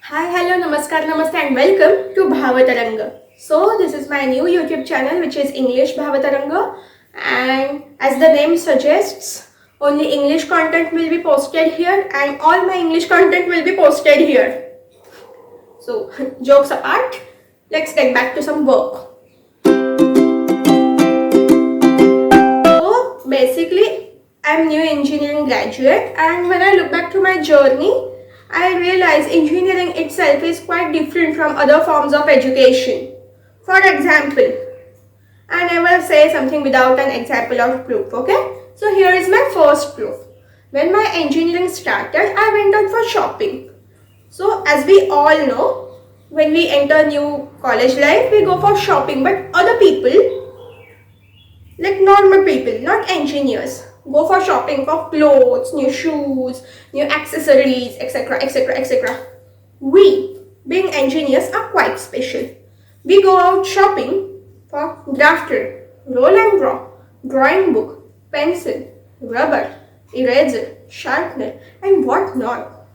Hi, hello, namaskar, namaste and welcome to Bhavtarangg. So this is my new YouTube channel which is English Bhavtarangg, and as the name suggests, only English content will be posted here and all my English content will be posted here. So jokes apart, let's get back to some work. So basically I'm new engineering graduate, and when I look back to my journey I realize engineering itself is quite different from other forms of education. For example, I never say something without an example or proof, okay? So here is my first proof. When my engineering started, I went out for shopping. So as we all know, when we enter new college life, we go for shopping, but other people, like normal people, not engineers, go for shopping for clothes, new shoes, new accessories, etc., etc., etc. We, being engineers, are quite special. We go out shopping for drafter, roll and draw, drawing book, pencil, rubber, eraser, sharpener, and what not.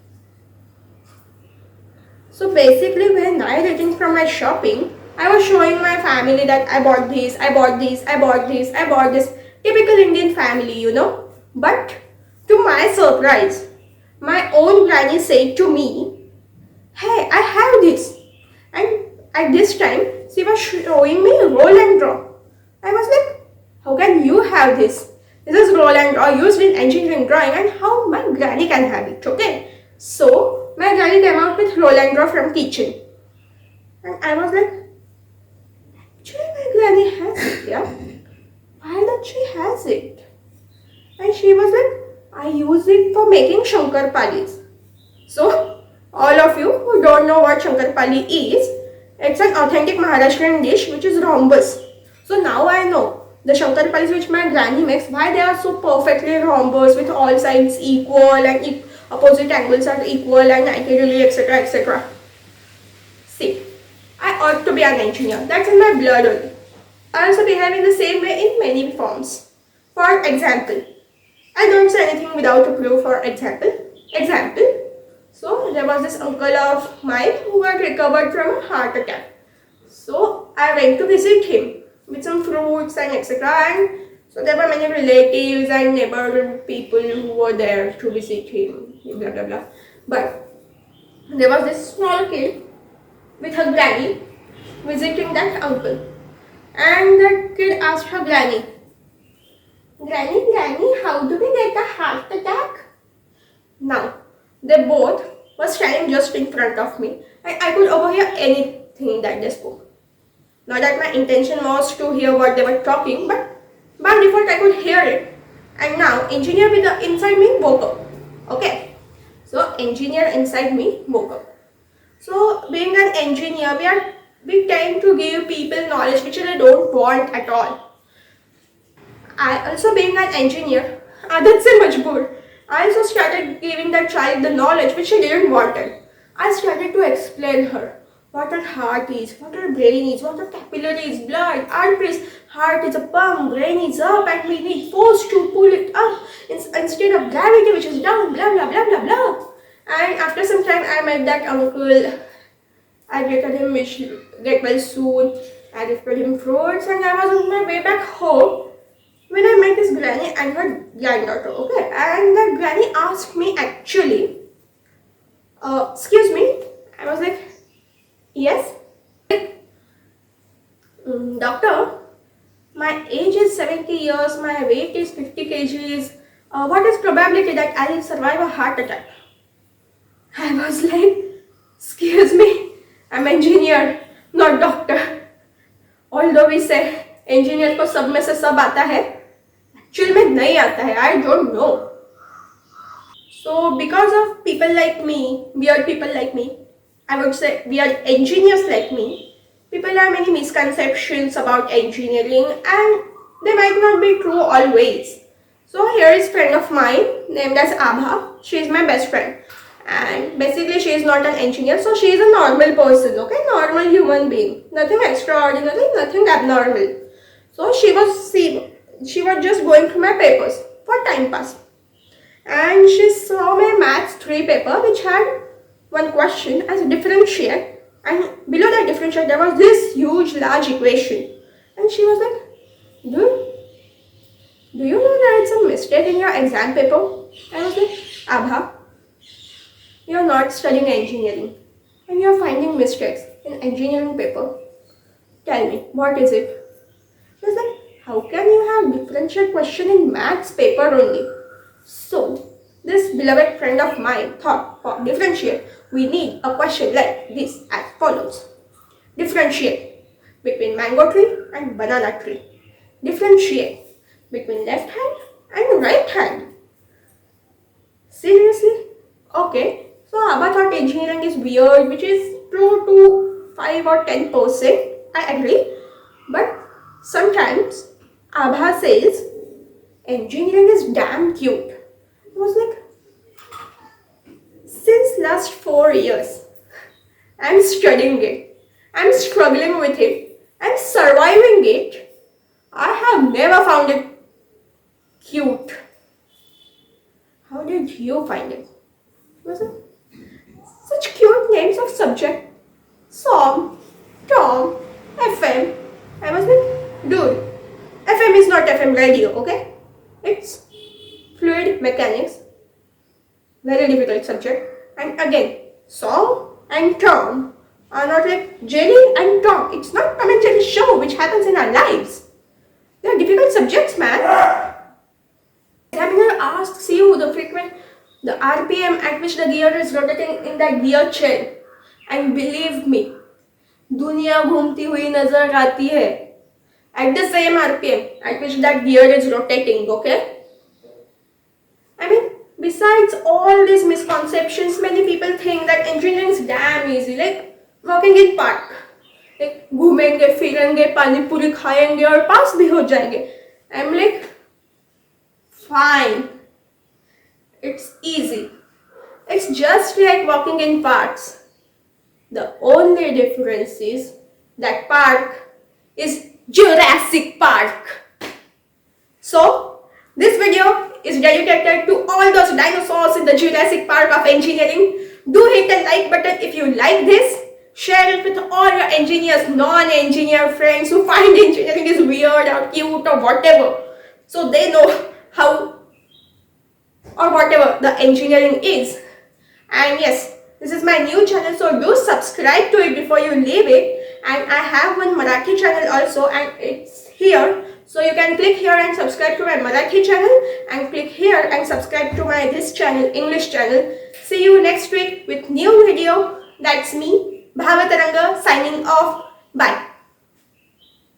So basically, when I returned from my shopping, I was showing my family that I bought this, I bought this, I bought this, I bought this. Typical Indian family. But to my surprise, my own granny said to me, "Hey, I have this." And at this time, she was showing me roll and draw. I was like, how can you have this? This is roll and draw used in engineering drawing, and how my granny can have it, okay? So, my granny came out with roll and draw from kitchen. And I was like, actually my granny has it, yeah? Why that she has it? And she was like, I use it for making shankarpalis. So, all of you who don't know what shankarpali is, it's an authentic Maharashtrian dish which is rhombus. So now I know the shankarpalis which my granny makes, why they are so perfectly rhombus with all sides equal and opposite angles are equal and 90 degrees, etc., etc. See, I ought to be an engineer. That's in my blood only. I also behave in the same way in many forms. For example, I don't say anything without a proof. For example, so there was this uncle of mine who had recovered from a heart attack. So I went to visit him with some fruits and etc. And so there were many relatives and neighborhood people who were there to visit him, blah blah blah. But there was this small kid with her granny visiting that uncle. And that kid asked her granny, Granny, how do we get a heart attack? Now, they both were standing just in front of me and I could overhear anything that they spoke. Not that my intention was to hear what they were talking, but by default I could hear it. And now, engineer with the inside me woke up. Okay, so engineer inside me woke up. So, being an engineer, we tend to give people knowledge which they don't want at all. I also, being an engineer, that's so much good. I also started giving that child the knowledge which she didn't want it. I started to explain her what her heart is, what her brain is, what her capillaries, blood, arteries. Heart is a pump, brain is up, and we need force to pull it up instead of gravity which is down, blah blah blah blah blah. And after some time, I met that uncle. I greeted him, wish get well soon. I gifted him fruits, and I was on my way back home when I met his granny and her granddaughter, okay? And the granny asked me actually, excuse me. I was like, yes. Doctor, my age is 70 years, my weight is 50 kgs. What is probability that I will survive a heart attack? I was like, excuse me, I'm engineer, not doctor. Although we say engineer को सब में से सब आता है, actually में नहीं आता है. I don't know. So because of people like me, weird people like me, I would say weird engineers like me, people have many misconceptions about engineering and they might not be true always. So here is a friend of mine named as Abha. She is my best friend. And basically she is not an engineer, so she is a normal person, okay? Normal human being. Nothing extraordinary, nothing abnormal. So she was just going through my papers for time pass. And she saw my maths 3 paper which had one question as differentiate, and below that differentiate there was this huge large equation. And she was like, do you know there is a mistake in your exam paper? I was like, Abha, you're not studying engineering and you're finding mistakes in engineering paper. Tell me, what is it? She was like, how can you have differential question in maths paper only? So, this beloved friend of mine thought for differentiate, we need a question like this as follows. Differentiate between mango tree and banana tree. Differentiate between left hand and right hand. Seriously? Okay. So Abba thought engineering is weird, which is true to 5 or 10%. I agree. But sometimes Abha says engineering is damn cute. I was like, since last 4 years, I'm studying it. I'm struggling with it. I'm surviving it. I have never found it cute. How did you find it? Was it such cute names of subject? Som, Tom, FM. I was like, dude, FM is not FM radio, okay? It's fluid mechanics. Very difficult subject. And again, Som and Tom are not like Jerry and Tom. It's not Tom and Jerry show which happens in our lives. They are difficult subjects, man. Examiner asks you the RPM at which the gear is rotating in that gear chain. And believe me, दुनिया घूमती हुई नजर आती है at the same RPM at which that gear is rotating, okay? I mean, besides all these misconceptions, many people think that engineering is damn easy, like walking in park. Like, घूमेंगे, फिरेंगे, पानी पूरी खाएंगे और पास भी हो जाएंगे. I'm like, fine. It's easy. It's just like walking in parks. The only difference is that park is Jurassic Park. So, this video is dedicated to all those dinosaurs in the Jurassic Park of engineering. Do hit the like button if you like this. Share it with all your engineers, non-engineer friends who find engineering is weird or cute or whatever. So they know how or whatever the engineering is. And yes, this is my new channel, so do subscribe to it before you leave it. And I have one Marathi channel also, and it's here. So you can click here and subscribe to my Marathi channel, and click here and subscribe to my this channel, English channel. See you next week with new video. That's me, Bhavtarangg, signing off. Bye.